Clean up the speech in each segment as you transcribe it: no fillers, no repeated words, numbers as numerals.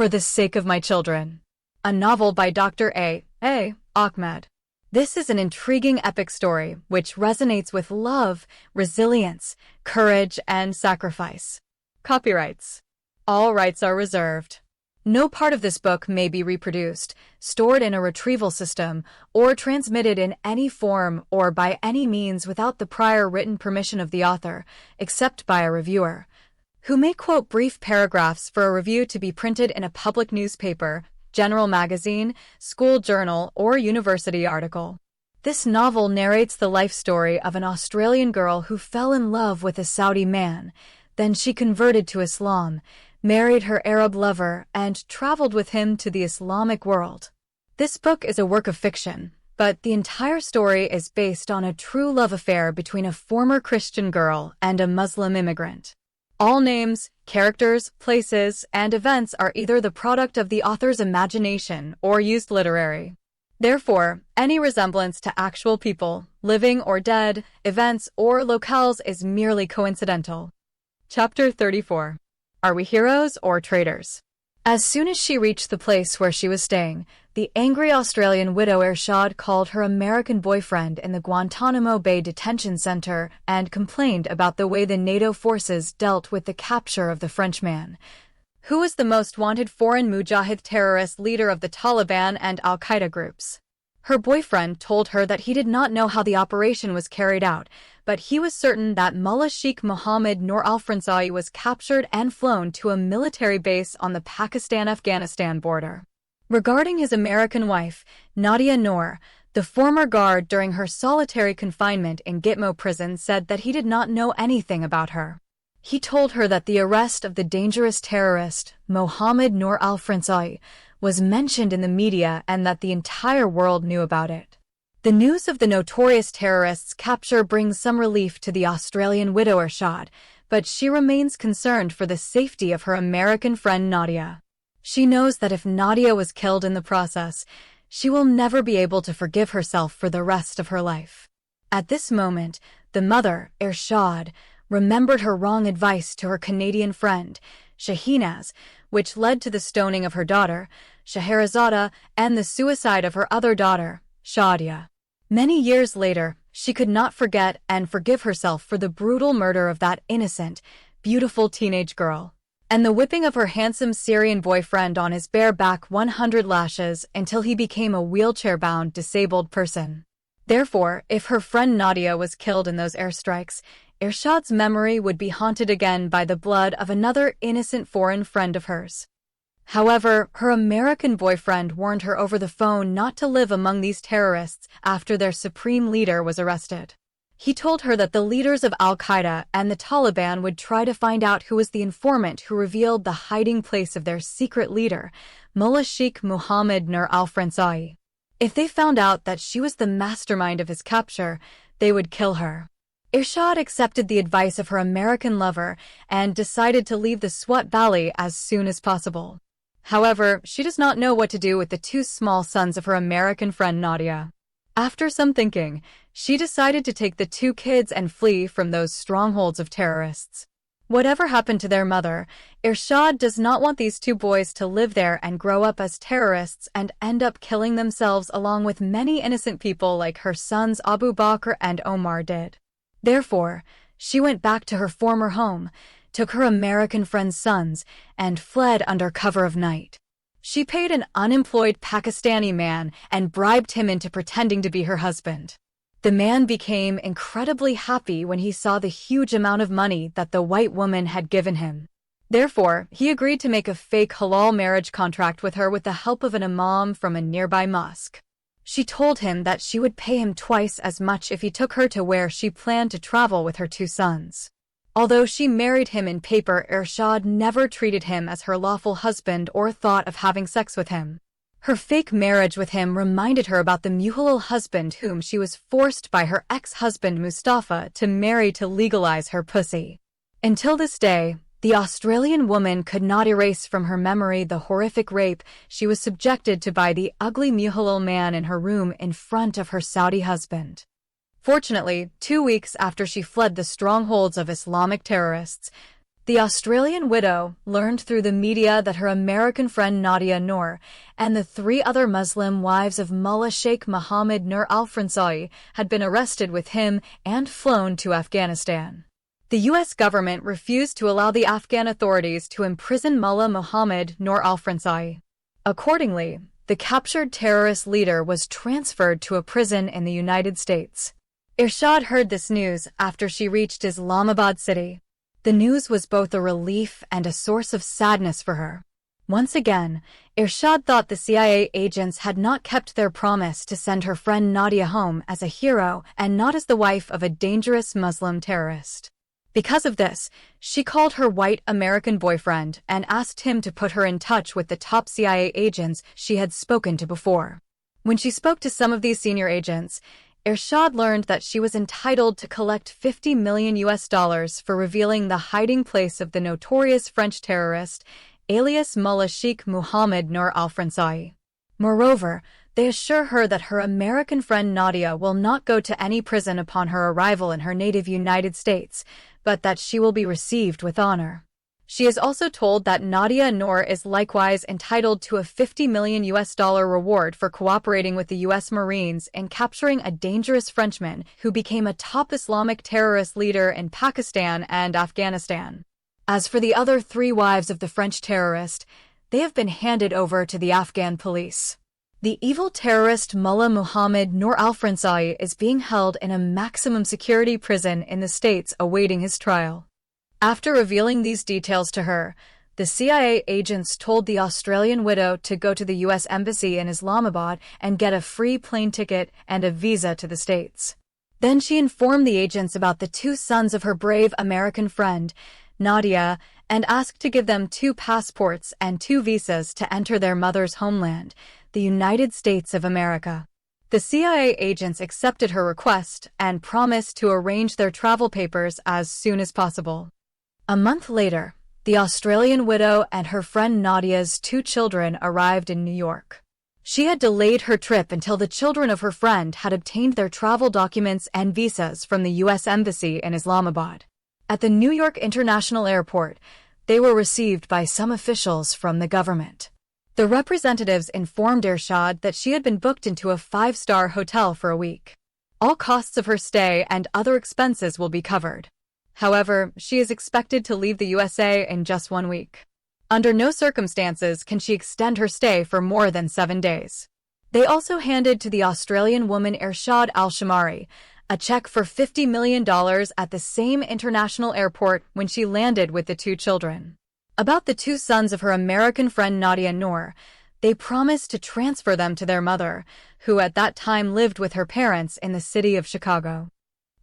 For the Sake of My Children, a novel by Dr. A. Ahmed. This is an intriguing epic story which resonates with love, resilience, courage, and sacrifice. Copyrights. All rights are reserved. No part of this book may be reproduced, stored in a retrieval system, or transmitted in any form or by any means without the prior written permission of the author, except by a reviewer, who may quote brief paragraphs for a review to be printed in a public newspaper, general magazine, school journal, or university article. This novel narrates the life story of an Australian girl who fell in love with a Saudi man. Then she converted to Islam, married her Arab lover, and traveled with him to the Islamic world. This book is a work of fiction, but the entire story is based on a true love affair between a former Christian girl and a Muslim immigrant. All names, characters, places, and events are either the product of the author's imagination or used literary. Therefore, any resemblance to actual people, living or dead, events, or locales is merely coincidental. Chapter 34. Are we heroes or traitors? As soon as she reached the place where she was staying, the angry Australian widow Ershad called her American boyfriend in the Guantanamo Bay detention center and complained about the way the NATO forces dealt with the capture of the Frenchman, who was the most wanted foreign mujahid terrorist leader of the Taliban and al-Qaeda groups. Her boyfriend told her that he did not know how the operation was carried out, but he was certain that Mullah Sheikh Mohammed Noor al-Fransawi was captured and flown to a military base on the Pakistan-Afghanistan border. Regarding his American wife, Nadia Noor, the former guard during her solitary confinement in Gitmo prison said that he did not know anything about her. He told her that the arrest of the dangerous terrorist, Mohammed Noor al-Fransawi, was mentioned in the media and that the entire world knew about it. The news of the notorious terrorist's capture brings some relief to the Australian widow Ershad, but she remains concerned for the safety of her American friend Nadia. She knows that if Nadia was killed in the process, she will never be able to forgive herself for the rest of her life. At this moment, the mother, Ershad, remembered her wrong advice to her Canadian friend, Shahinaz, which led to the stoning of her daughter, Scheherazade, and the suicide of her other daughter, Shadia. Many years later, she could not forget and forgive herself for the brutal murder of that innocent, beautiful teenage girl, and the whipping of her handsome Syrian boyfriend on his bare back 100 lashes until he became a wheelchair-bound, disabled person. Therefore, if her friend Nadia was killed in those airstrikes, Ershad's memory would be haunted again by the blood of another innocent foreign friend of hers. However, her American boyfriend warned her over the phone not to live among these terrorists after their supreme leader was arrested. He told her that the leaders of al-Qaeda and the Taliban would try to find out who was the informant who revealed the hiding place of their secret leader, Mullah Sheikh Mohammed Noor al-Fransawi. If they found out that she was the mastermind of his capture, they would kill her. Ershad accepted the advice of her American lover and decided to leave the Swat Valley as soon as possible. However, she does not know what to do with the two small sons of her American friend Nadia. After some thinking, she decided to take the two kids and flee from those strongholds of terrorists. Whatever happened to their mother, Ershad does not want these two boys to live there and grow up as terrorists and end up killing themselves along with many innocent people like her sons Abu Bakr and Omar did. Therefore, she went back to her former home, took her American friend's sons, and fled under cover of night. She paid an unemployed Pakistani man and bribed him into pretending to be her husband. The man became incredibly happy when he saw the huge amount of money that the white woman had given him. Therefore, he agreed to make a fake halal marriage contract with her with the help of an imam from a nearby mosque. She told him that she would pay him twice as much if he took her to where she planned to travel with her two sons. Although she married him in paper, Ershad never treated him as her lawful husband or thought of having sex with him. Her fake marriage with him reminded her about the Muhalal husband whom she was forced by her ex-husband Mustafa to marry to legalize her pussy. Until this day, the Australian woman could not erase from her memory the horrific rape she was subjected to by the ugly Muhalal man in her room in front of her Saudi husband. Fortunately, 2 weeks after she fled the strongholds of Islamic terrorists, The Australian widow learned through the media that her American friend Nadia Noor and the 3 other Muslim wives of Mullah Sheikh Mohammed Nur al-Fransawi had been arrested with him and flown to Afghanistan. The U.S. government refused to allow the Afghan authorities to imprison Mullah Mohammed Nur al-Fransawi. Accordingly, the captured terrorist leader was transferred to a prison in the United States. Irshad heard this news after she reached Islamabad city. The news was both a relief and a source of sadness for her. Once again, Irshad thought the CIA agents had not kept their promise to send her friend Nadia home as a hero and not as the wife of a dangerous Muslim terrorist. Because of this, she called her white American boyfriend and asked him to put her in touch with the top CIA agents she had spoken to before. When she spoke to some of these senior agents, Irshad learned that she was entitled to collect $50 million for revealing the hiding place of the notorious French terrorist, alias Mullah Sheikh Mohammed Nur al-Fransawi. Moreover, they assure her that her American friend Nadia will not go to any prison upon her arrival in her native United States, but that she will be received with honor. She is also told that Nadia Noor is likewise entitled to a $50 million reward for cooperating with the U.S. Marines in capturing a dangerous Frenchman who became a top Islamic terrorist leader in Pakistan and Afghanistan. As for the other 3 wives of the French terrorist, they have been handed over to the Afghan police. The evil terrorist Mullah Mohammed Nur al-Fransawi is being held in a maximum security prison in the States awaiting his trial. After revealing these details to her, the CIA agents told the Australian widow to go to the U.S. Embassy in Islamabad and get a free plane ticket and a visa to the States. Then she informed the agents about the 2 sons of her brave American friend, Nadia, and asked to give them 2 passports and 2 visas to enter their mother's homeland, the United States of America. The CIA agents accepted her request and promised to arrange their travel papers as soon as possible. A month later, the Australian widow and her friend Nadia's 2 children arrived in New York. She had delayed her trip until the children of her friend had obtained their travel documents and visas from the U.S. Embassy in Islamabad. At the New York International Airport, they were received by some officials from the government. The representatives informed Irshad that she had been booked into a 5-star hotel for a week. All costs of her stay and other expenses will be covered. However, she is expected to leave the USA in just 1 week. Under no circumstances can she extend her stay for more than 7 days. They also handed to the Australian woman Irshad Al-Shamari a check for $50 million at the same international airport when she landed with the 2 children. About the 2 sons of her American friend Nadia Noor, they promised to transfer them to their mother, who at that time lived with her parents in the city of Chicago.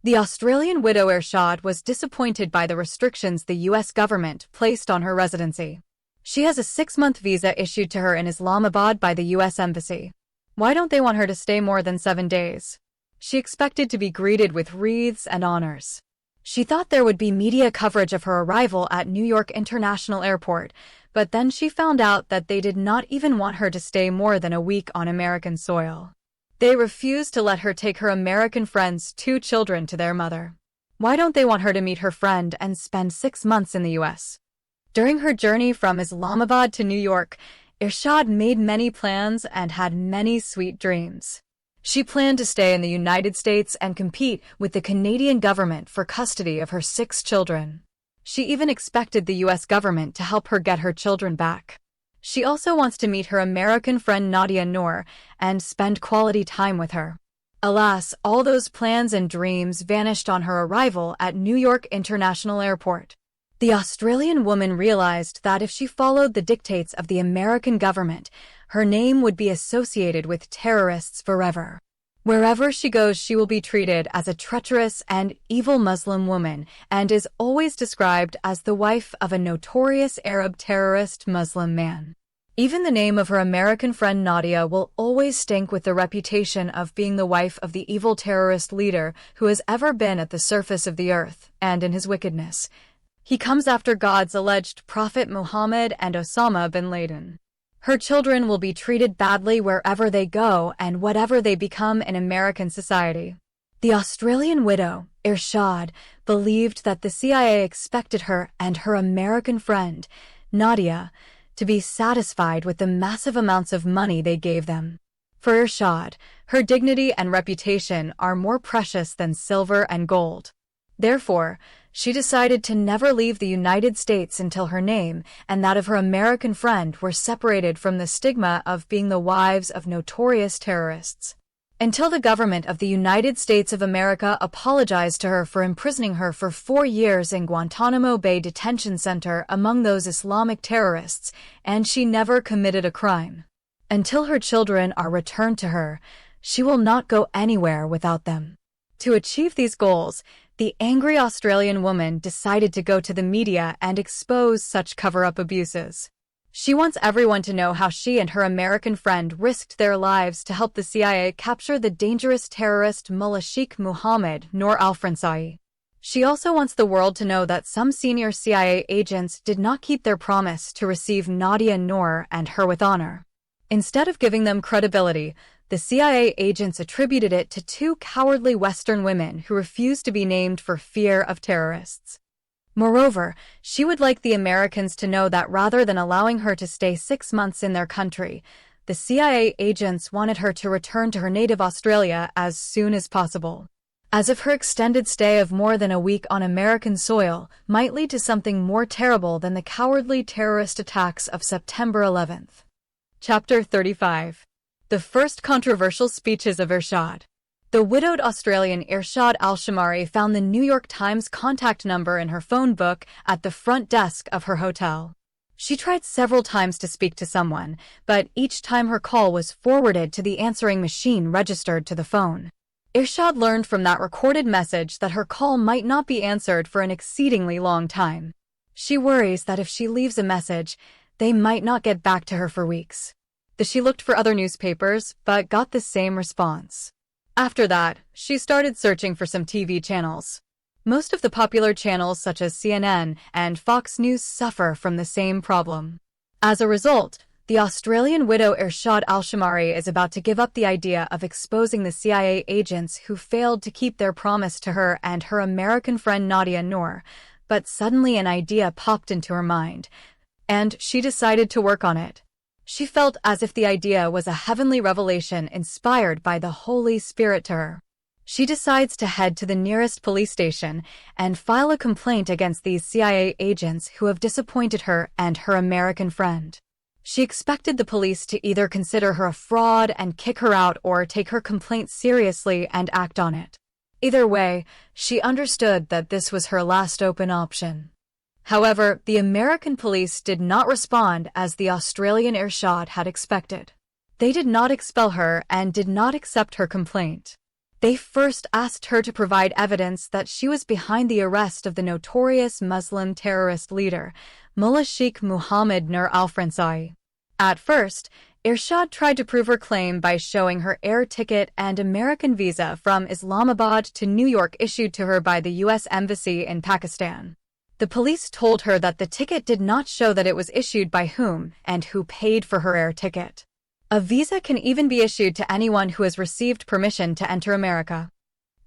The Australian widow Irshad was disappointed by the restrictions the U.S. government placed on her residency. She has a 6-month visa issued to her in Islamabad by the U.S. Embassy. Why don't they want her to stay more than 7 days? She expected to be greeted with wreaths and honors. She thought there would be media coverage of her arrival at New York International Airport, but then she found out that they did not even want her to stay more than a week on American soil. They refused to let her take her American friend's 2 children to their mother. Why don't they want her to meet her friend and spend 6 months in the U.S.? During her journey from Islamabad to New York, Irshad made many plans and had many sweet dreams. She planned to stay in the United States and compete with the Canadian government for custody of her 6 children. She even expected the U.S. government to help her get her children back. She also wants to meet her American friend Nadia Noor and spend quality time with her. Alas, all those plans and dreams vanished on her arrival at New York International Airport. The Australian woman realized that if she followed the dictates of the American government, her name would be associated with terrorists forever. Wherever she goes, she will be treated as a treacherous and evil Muslim woman and is always described as the wife of a notorious Arab terrorist Muslim man. Even the name of her American friend Nadia will always stink with the reputation of being the wife of the evil terrorist leader who has ever been at the surface of the earth, and in his wickedness, he comes after God's alleged prophet Muhammad and Osama bin Laden. Her children will be treated badly wherever they go and whatever they become in American society. The Australian widow, Irshad, believed that the CIA expected her and her American friend, Nadia, to be satisfied with the massive amounts of money they gave them. For Irshad, her dignity and reputation are more precious than silver and gold. Therefore, she decided to never leave the United States until her name and that of her American friend were separated from the stigma of being the wives of notorious terrorists. Until the government of the United States of America apologized to her for imprisoning her for 4 years in Guantanamo Bay Detention Center among those Islamic terrorists, and she never committed a crime. Until her children are returned to her, she will not go anywhere without them. To achieve these goals, the angry Australian woman decided to go to the media and expose such cover-up abuses. She wants everyone to know how she and her American friend risked their lives to help the CIA capture the dangerous terrorist Mullah Sheikh Mohammed Noor al-Fransawi. She also wants the world to know that some senior CIA agents did not keep their promise to receive Nadia Noor and her with honor. Instead of giving them credibility, the CIA agents attributed it to 2 cowardly Western women who refused to be named for fear of terrorists. Moreover, she would like the Americans to know that rather than allowing her to stay 6 months in their country, the CIA agents wanted her to return to her native Australia as soon as possible. As if her extended stay of more than a week on American soil might lead to something more terrible than the cowardly terrorist attacks of September 11th. Chapter 35. The First Controversial Speeches of Irshad. The widowed Australian Irshad Al-Shamari found the New York Times contact number in her phone book at the front desk of her hotel. She tried several times to speak to someone, but each time her call was forwarded to the answering machine registered to the phone. Irshad learned from that recorded message that her call might not be answered for an exceedingly long time. She worries that if she leaves a message, they might not get back to her for weeks. She looked for other newspapers, but got the same response. After that, she started searching for some TV channels. Most of the popular channels such as CNN and Fox News suffer from the same problem. As a result, the Australian widow Irshad Al-Shamari is about to give up the idea of exposing the CIA agents who failed to keep their promise to her and her American friend Nadia Noor, but suddenly an idea popped into her mind, and she decided to work on it. She felt as if the idea was a heavenly revelation inspired by the Holy Spirit to her. She decides to head to the nearest police station and file a complaint against these CIA agents who have disappointed her and her American friend. She expected the police to either consider her a fraud and kick her out or take her complaint seriously and act on it. Either way, she understood that this was her last open option. However, the American police did not respond as the Australian Irshad had expected. They did not expel her and did not accept her complaint. They first asked her to provide evidence that she was behind the arrest of the notorious Muslim terrorist leader, Mullah Sheikh Mohammed Noor al-Fransawi. At first, Irshad tried to prove her claim by showing her air ticket and American visa from Islamabad to New York issued to her by the U.S. Embassy in Pakistan. The police told her that the ticket did not show that it was issued by whom and who paid for her air ticket. A visa can even be issued to anyone who has received permission to enter America.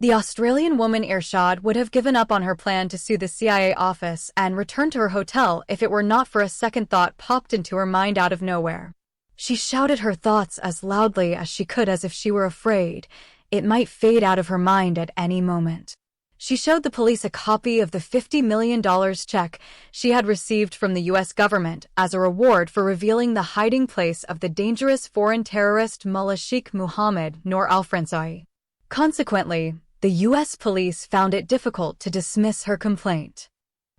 The Australian woman Irshad would have given up on her plan to sue the CIA office and return to her hotel if it were not for a second thought popped into her mind out of nowhere. She shouted her thoughts as loudly as she could as if she were afraid it might fade out of her mind at any moment. She showed the police a copy of the $50 million check she had received from the U.S. government as a reward for revealing the hiding place of the dangerous foreign terrorist Mullah Sheikh Mohammed Noor al-Fransawi. Consequently, the U.S. police found it difficult to dismiss her complaint.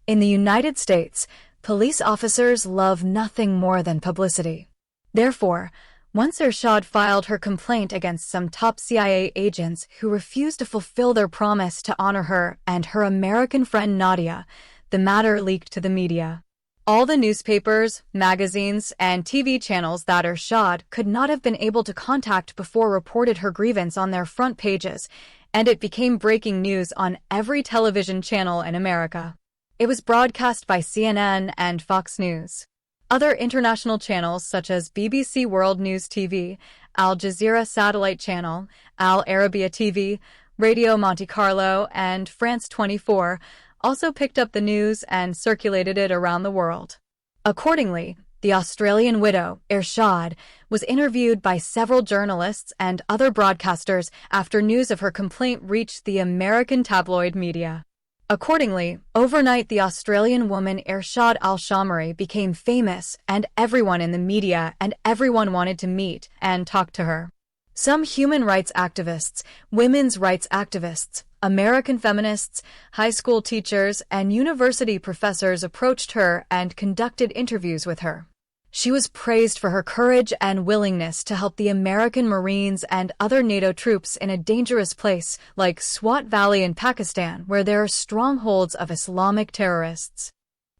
In the United States, police officers love nothing more than publicity. Therefore, once Irshad filed her complaint against some top CIA agents who refused to fulfill their promise to honor her and her American friend Nadia, the matter leaked to the media. All the newspapers, magazines, and TV channels that Irshad could not have been able to contact before reported her grievance on their front pages, and it became breaking news on every television channel in America. It was broadcast by CNN and Fox News. Other international channels such as BBC World News TV, Al Jazeera Satellite Channel, Al Arabiya TV, Radio Monte Carlo and France 24 also picked up the news and circulated it around the world. Accordingly, the Australian widow, Ershad, was interviewed by several journalists and other broadcasters after news of her complaint reached the American tabloid media. Accordingly, overnight the Australian woman Ershad Al-Shamari became famous, and everyone in the media and everyone wanted to meet and talk to her. Some human rights activists, women's rights activists, American feminists, high school teachers, and university professors approached her and conducted interviews with her. She was praised for her courage and willingness to help the American Marines and other NATO troops in a dangerous place like Swat Valley in Pakistan, where there are strongholds of Islamic terrorists.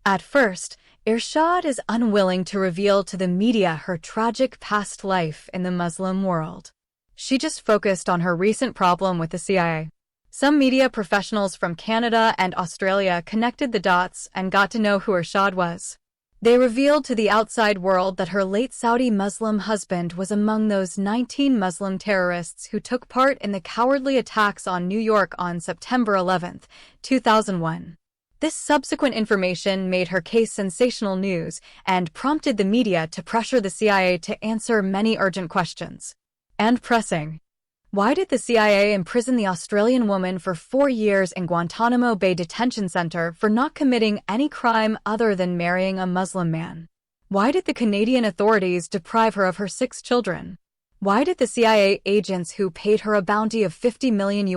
At first, Ershad is unwilling to reveal to the media her tragic past life in the Muslim world. She just focused on her recent problem with the CIA. Some media professionals from Canada and Australia connected the dots and got to know who Ershad was. They revealed to the outside world that her late Saudi Muslim husband was among those 19 Muslim terrorists who took part in the cowardly attacks on New York on September 11, 2001. This subsequent information made her case sensational news and prompted the media to pressure the CIA to answer many urgent questions. And pressing. Why did the CIA imprison the Australian woman for 4 years in Guantanamo Bay Detention Center for not committing any crime other than marrying a Muslim man? Why did the Canadian authorities deprive her of her 6 children? Why did the CIA agents who paid her a bounty of $50 million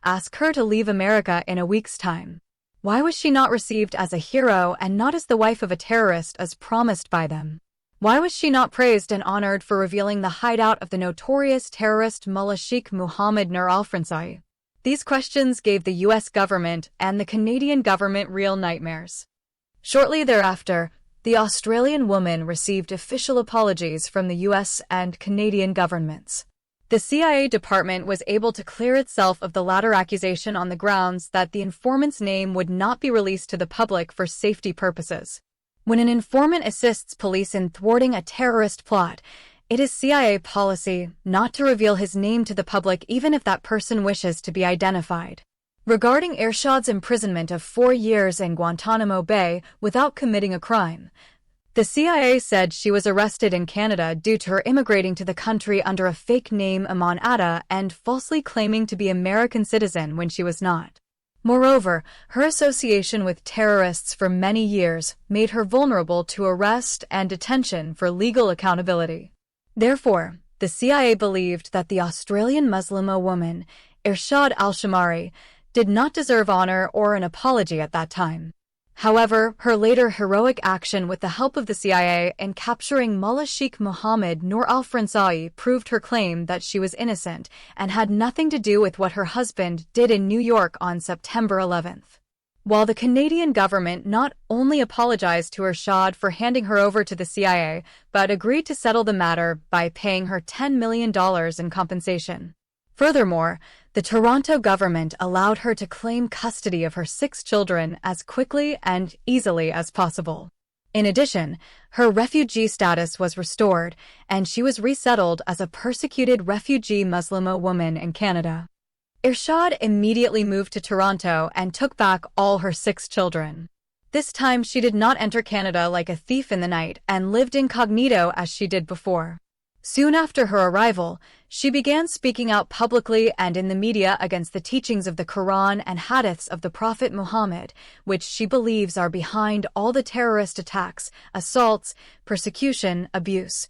ask her to leave America in a week's time? Why was she not received as a hero and not as the wife of a terrorist as promised by them? Why was she not praised and honored for revealing the hideout of the notorious terrorist Mullah Sheikh Mohammed Nur al-Fransawi? These questions gave the U.S. government and the Canadian government real nightmares. Shortly thereafter, the Australian woman received official apologies from the U.S. and Canadian governments. The CIA department was able to clear itself of the latter accusation on the grounds that the informant's name would not be released to the public for safety purposes. When an informant assists police in thwarting a terrorist plot, it is CIA policy not to reveal his name to the public even if that person wishes to be identified. Regarding Ershad's imprisonment of 4 years in Guantanamo Bay without committing a crime, the CIA said she was arrested in Canada due to her immigrating to the country under a fake name Aman Atta and falsely claiming to be an American citizen when she was not. Moreover, her association with terrorists for many years made her vulnerable to arrest and detention for legal accountability. Therefore, the CIA believed that the Australian Muslim woman, Ershad Al-Shamari, did not deserve honor or an apology at that time. However, her later heroic action with the help of the CIA in capturing Mullah Sheikh Mohammed Nur al-Fransawi proved her claim that she was innocent and had nothing to do with what her husband did in New York on September 11th. While the Canadian government not only apologized to Ershad for handing her over to the CIA, but agreed to settle the matter by paying her $10 million in compensation. Furthermore, the Toronto government allowed her to claim custody of her 6 children as quickly and easily as possible. In addition, her refugee status was restored, and she was resettled as a persecuted refugee Muslim woman in Canada. Ershad immediately moved to Toronto and took back all her 6 children. This time she did not enter Canada like a thief in the night and lived incognito as she did before. Soon after her arrival, she began speaking out publicly and in the media against the teachings of the Quran and hadiths of the Prophet Muhammad, which she believes are behind all the terrorist attacks, assaults, persecution, abuse,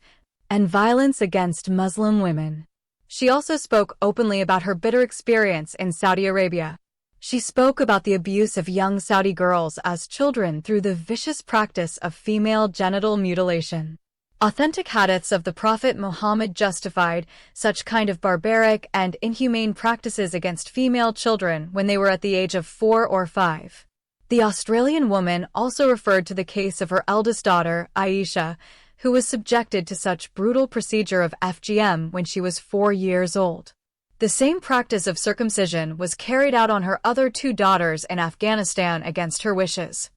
and violence against Muslim women. She also spoke openly about her bitter experience in Saudi Arabia. She spoke about the abuse of young Saudi girls as children through the vicious practice of female genital mutilation. Authentic hadiths of the Prophet Muhammad justified such kind of barbaric and inhumane practices against female children when they were at the age of 4 or 5. The Australian woman also referred to the case of her eldest daughter, Aisha, who was subjected to such brutal procedure of FGM when she was 4 years old. The same practice of circumcision was carried out on her other 2 daughters in Afghanistan against her wishes.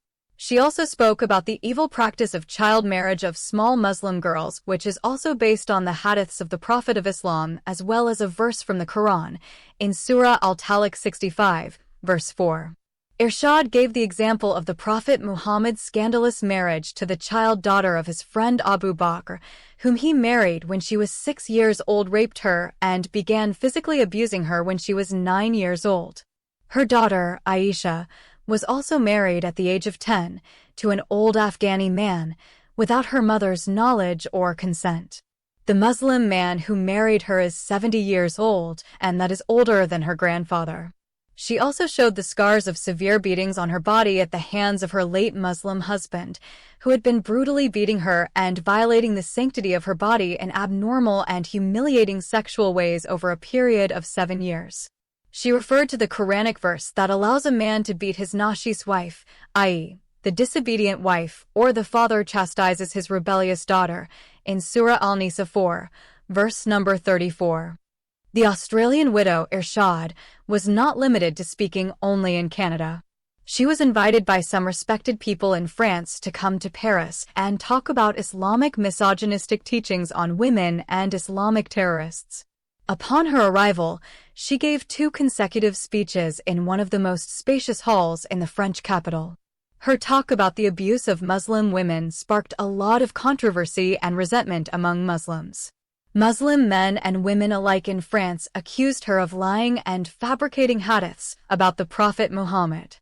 She also spoke about the evil practice of child marriage of small Muslim girls, which is also based on the hadiths of the Prophet of Islam, as well as a verse from the Quran, in Surah Al-Talaq 65, verse 4. Irshad gave the example of the Prophet Muhammad's scandalous marriage to the child daughter of his friend Abu Bakr, whom he married when she was 6 years old, raped her, and began physically abusing her when she was 9 years old. Her daughter, Aisha, was also married at the age of 10 to an old Afghani man without her mother's knowledge or consent. The Muslim man who married her is 70 years old, and that is older than her grandfather. She also showed the scars of severe beatings on her body at the hands of her late Muslim husband, who had been brutally beating her and violating the sanctity of her body in abnormal and humiliating sexual ways over a period of 7 years. She referred to the Quranic verse that allows a man to beat his nashis wife, i.e., the disobedient wife, or the father chastises his rebellious daughter, in Surah Al-Nisa 4, verse number 34. The Australian widow, Irshad, was not limited to speaking only in Canada. She was invited by some respected people in France to come to Paris and talk about Islamic misogynistic teachings on women and Islamic terrorists. Upon her arrival, she gave 2 consecutive speeches in one of the most spacious halls in the French capital. Her talk about the abuse of Muslim women sparked a lot of controversy and resentment among Muslims. Muslim men and women alike in France accused her of lying and fabricating hadiths about the Prophet Muhammad.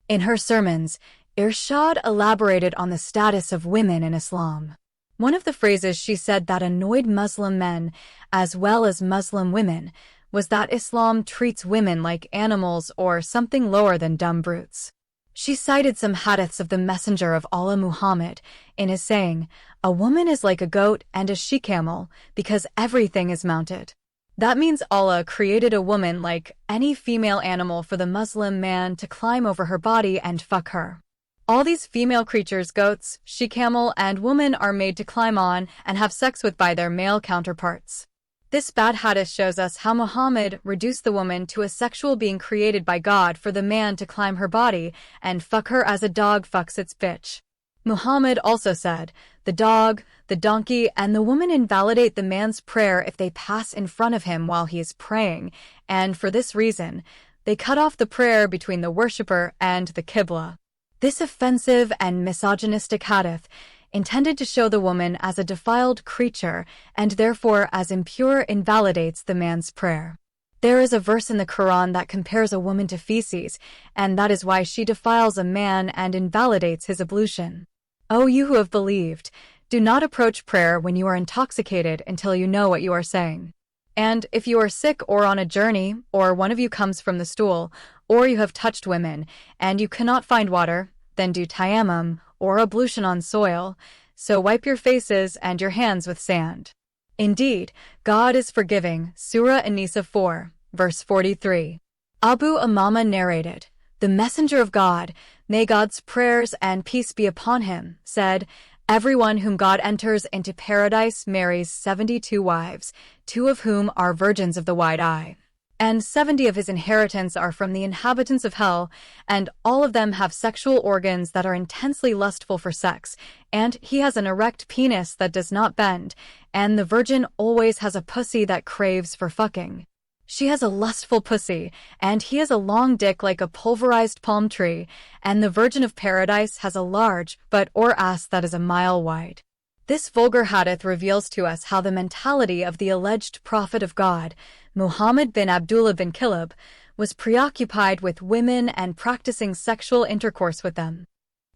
In her sermons, Irshad elaborated on the status of women in Islam. One of the phrases she said that annoyed Muslim men, as well as Muslim women, was that Islam treats women like animals or something lower than dumb brutes. She cited some hadiths of the Messenger of Allah Muhammad in his saying, "A woman is like a goat and a she-camel because everything is mounted." That means Allah created a woman like any female animal for the Muslim man to climb over her body and fuck her. All these female creatures, goats, she-camel, and woman, are made to climb on and have sex with by their male counterparts. This bad hadith shows us how Muhammad reduced the woman to a sexual being created by God for the man to climb her body and fuck her as a dog fucks its bitch. Muhammad also said, the dog, the donkey, and the woman invalidate the man's prayer if they pass in front of him while he is praying, and for this reason, they cut off the prayer between the worshipper and the Qibla. This offensive and misogynistic hadith, intended to show the woman as a defiled creature and therefore as impure, invalidates the man's prayer. There is a verse in the Quran that compares a woman to feces, and that is why she defiles a man and invalidates his ablution. O you who have believed, do not approach prayer when you are intoxicated until you know what you are saying. And if you are sick or on a journey, or one of you comes from the stool, or you have touched women, and you cannot find water, then do tayammum, or ablution on soil, so wipe your faces and your hands with sand. Indeed, God is forgiving. Surah An-Nisa 4, verse 43. Abu Umama narrated, "The Messenger of God, may God's prayers and peace be upon him, said, everyone whom God enters into paradise marries 72 wives, 2 of whom are virgins of the wide eye. And 70 of his inheritance are from the inhabitants of hell, and all of them have sexual organs that are intensely lustful for sex, and he has an erect penis that does not bend, and the virgin always has a pussy that craves for fucking. She has a lustful pussy, and he has a long dick like a pulverized palm tree, and the virgin of paradise has a large butt or ass that is a mile wide." This vulgar hadith reveals to us how the mentality of the alleged prophet of God, Muhammad bin Abdullah bin Kilab, was preoccupied with women and practicing sexual intercourse with them.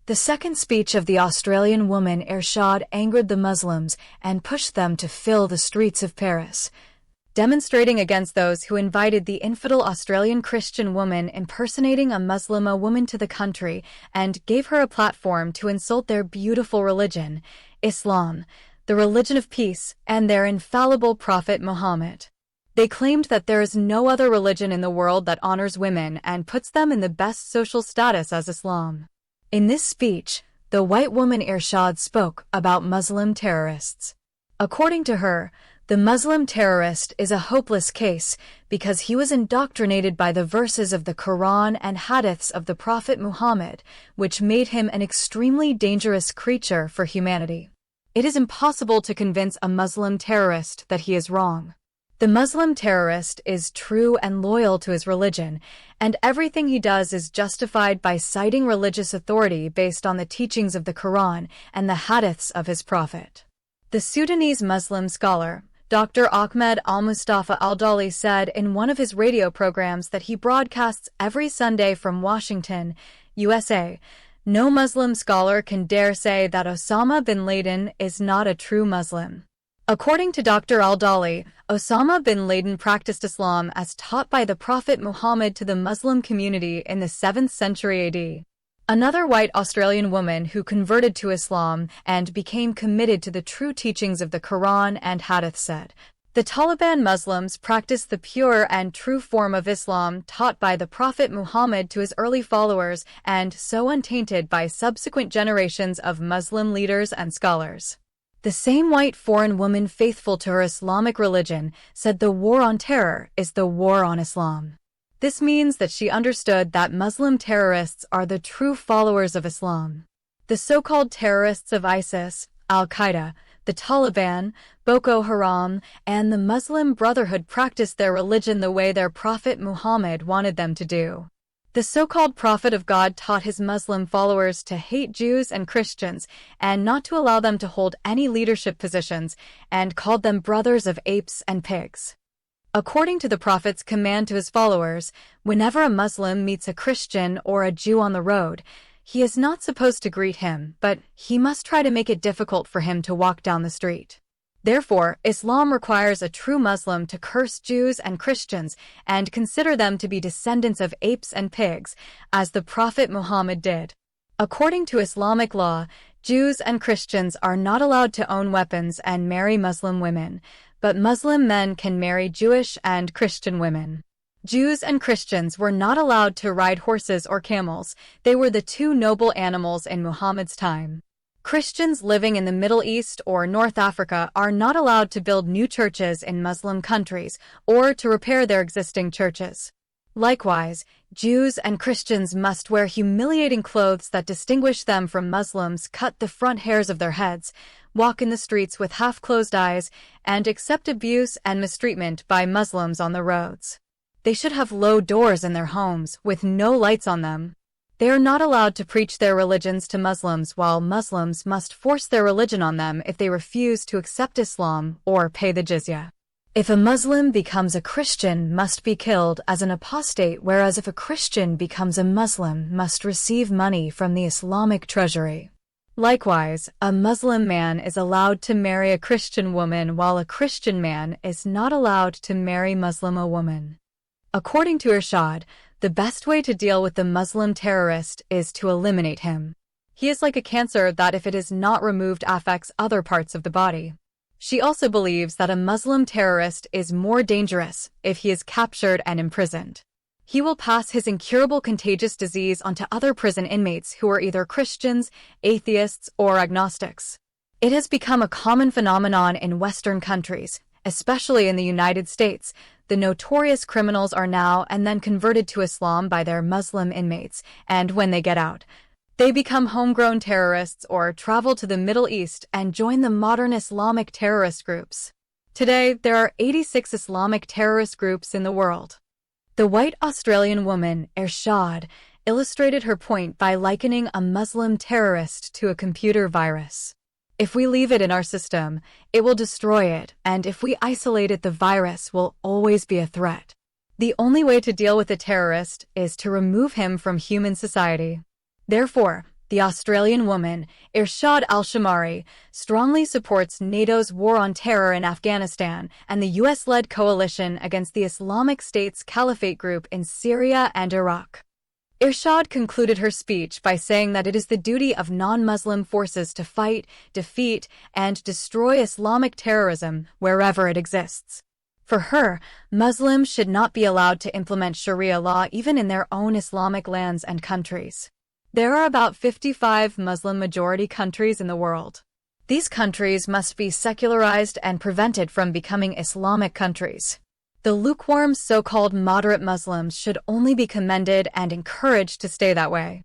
The second speech of the Australian woman Irshad angered the Muslims and pushed them to fill the streets of Paris, demonstrating against those who invited the infidel Australian Christian woman impersonating a Muslima woman to the country and gave her a platform to insult their beautiful religion, Islam, the religion of peace, and their infallible prophet Muhammad. They claimed that there is no other religion in the world that honors women and puts them in the best social status as Islam. In this speech, the white woman Irshad spoke about Muslim terrorists. According to her, The Muslim terrorist is a hopeless case because he was indoctrinated by the verses of the Quran and hadiths of the Prophet Muhammad, which made him an extremely dangerous creature for humanity. It is impossible to convince a Muslim terrorist that he is wrong. The Muslim terrorist is true and loyal to his religion, and everything he does is justified by citing religious authority based on the teachings of the Quran and the hadiths of his prophet. The Sudanese Muslim scholar, Dr. Ahmed Al-Mustafa Al-Dali said in one of his radio programs that he broadcasts every Sunday from Washington, USA, "No Muslim scholar can dare say that Osama bin Laden is not a true Muslim." According to Dr. Al-Dali, Osama bin Laden practiced Islam as taught by the Prophet Muhammad to the Muslim community in the 7th century AD. Another white Australian woman who converted to Islam and became committed to the true teachings of the Quran and Hadith said, "The Taliban Muslims practice the pure and true form of Islam taught by the Prophet Muhammad to his early followers and so untainted by subsequent generations of Muslim leaders and scholars." The same white foreign woman faithful to her Islamic religion said the war on terror is the war on Islam. This means that she understood that Muslim terrorists are the true followers of Islam. The so-called terrorists of ISIS, Al-Qaeda, the Taliban, Boko Haram, and the Muslim Brotherhood practice their religion the way their Prophet Muhammad wanted them to do. The so-called Prophet of God taught his Muslim followers to hate Jews and Christians and not to allow them to hold any leadership positions, and called them brothers of apes and pigs. According to the Prophet's command to his followers, whenever a Muslim meets a Christian or a Jew on the road, he is not supposed to greet him, but he must try to make it difficult for him to walk down the street. Therefore, Islam requires a true Muslim to curse Jews and Christians and consider them to be descendants of apes and pigs, as the Prophet Muhammad did. According to Islamic law, Jews and Christians are not allowed to own weapons and marry Muslim women, but Muslim men can marry Jewish and Christian women. Jews and Christians were not allowed to ride horses or camels. They were the two noble animals in Muhammad's time. Christians living in the Middle East or North Africa are not allowed to build new churches in Muslim countries or to repair their existing churches. Likewise, Jews and Christians must wear humiliating clothes that distinguish them from Muslims, cut the front hairs of their heads, walk in the streets with half-closed eyes, and accept abuse and mistreatment by Muslims on the roads. They should have low doors in their homes with no lights on them. They are not allowed to preach their religions to Muslims, while Muslims must force their religion on them if they refuse to accept Islam or pay the jizya. If a Muslim becomes a Christian, must be killed as an apostate, whereas if a Christian becomes a Muslim, must receive money from the Islamic treasury. Likewise, a Muslim man is allowed to marry a Christian woman, while a Christian man is not allowed to marry Muslim a woman. According to Irshad, the best way to deal with the Muslim terrorist is to eliminate him. He is like a cancer that, if it is not removed, affects other parts of the body. She also believes that a Muslim terrorist is more dangerous if he is captured and imprisoned. He will pass his incurable contagious disease onto other prison inmates who are either Christians, atheists, or agnostics. It has become a common phenomenon in Western countries, especially in the United States. The notorious criminals are now and then converted to Islam by their Muslim inmates, and when they get out, they become homegrown terrorists or travel to the Middle East and join the modern Islamic terrorist groups. Today, there are 86 Islamic terrorist groups in the world. The white Australian woman, Irshad, illustrated her point by likening a Muslim terrorist to a computer virus. If we leave it in our system, it will destroy it, and if we isolate it, the virus will always be a threat. The only way to deal with a terrorist is to remove him from human society. Therefore, the Australian woman, Irshad Al-Shamari, strongly supports NATO's war on terror in Afghanistan and the US-led coalition against the Islamic State's caliphate group in Syria and Iraq. Irshad concluded her speech by saying that it is the duty of non-Muslim forces to fight, defeat, and destroy Islamic terrorism wherever it exists. For her, Muslims should not be allowed to implement Sharia law even in their own Islamic lands and countries. There are about 55 Muslim-majority countries in the world. These countries must be secularized and prevented from becoming Islamic countries. The lukewarm so-called moderate Muslims should only be commended and encouraged to stay that way.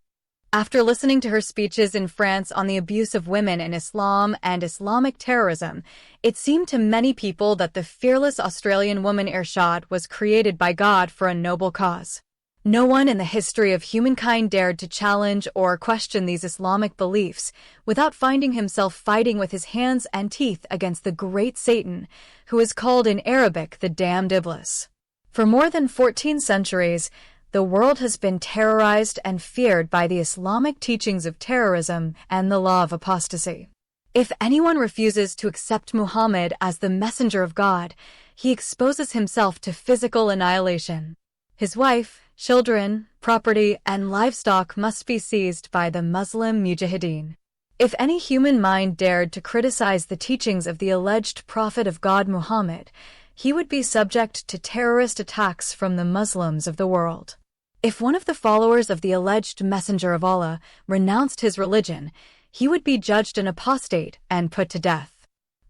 After listening to her speeches in France on the abuse of women in Islam and Islamic terrorism, it seemed to many people that the fearless Australian woman Irshad was created by God for a noble cause. No one in the history of humankind dared to challenge or question these Islamic beliefs without finding himself fighting with his hands and teeth against the great Satan, who is called in Arabic the damned Iblis. For more than 14 centuries, the world has been terrorized and feared by the Islamic teachings of terrorism and the law of apostasy. If anyone refuses to accept Muhammad as the messenger of God, he exposes himself to physical annihilation. His wife, children, property, and livestock must be seized by the Muslim Mujahideen. If any human mind dared to criticize the teachings of the alleged prophet of God Muhammad, he would be subject to terrorist attacks from the Muslims of the world. If one of the followers of the alleged messenger of Allah renounced his religion, he would be judged an apostate and put to death.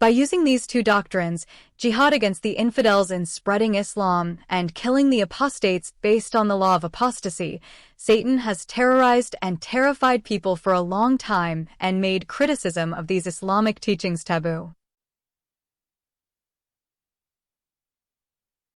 By using these two doctrines, jihad against the infidels in spreading Islam and killing the apostates based on the law of apostasy, Satan has terrorized and terrified people for a long time and made criticism of these Islamic teachings taboo.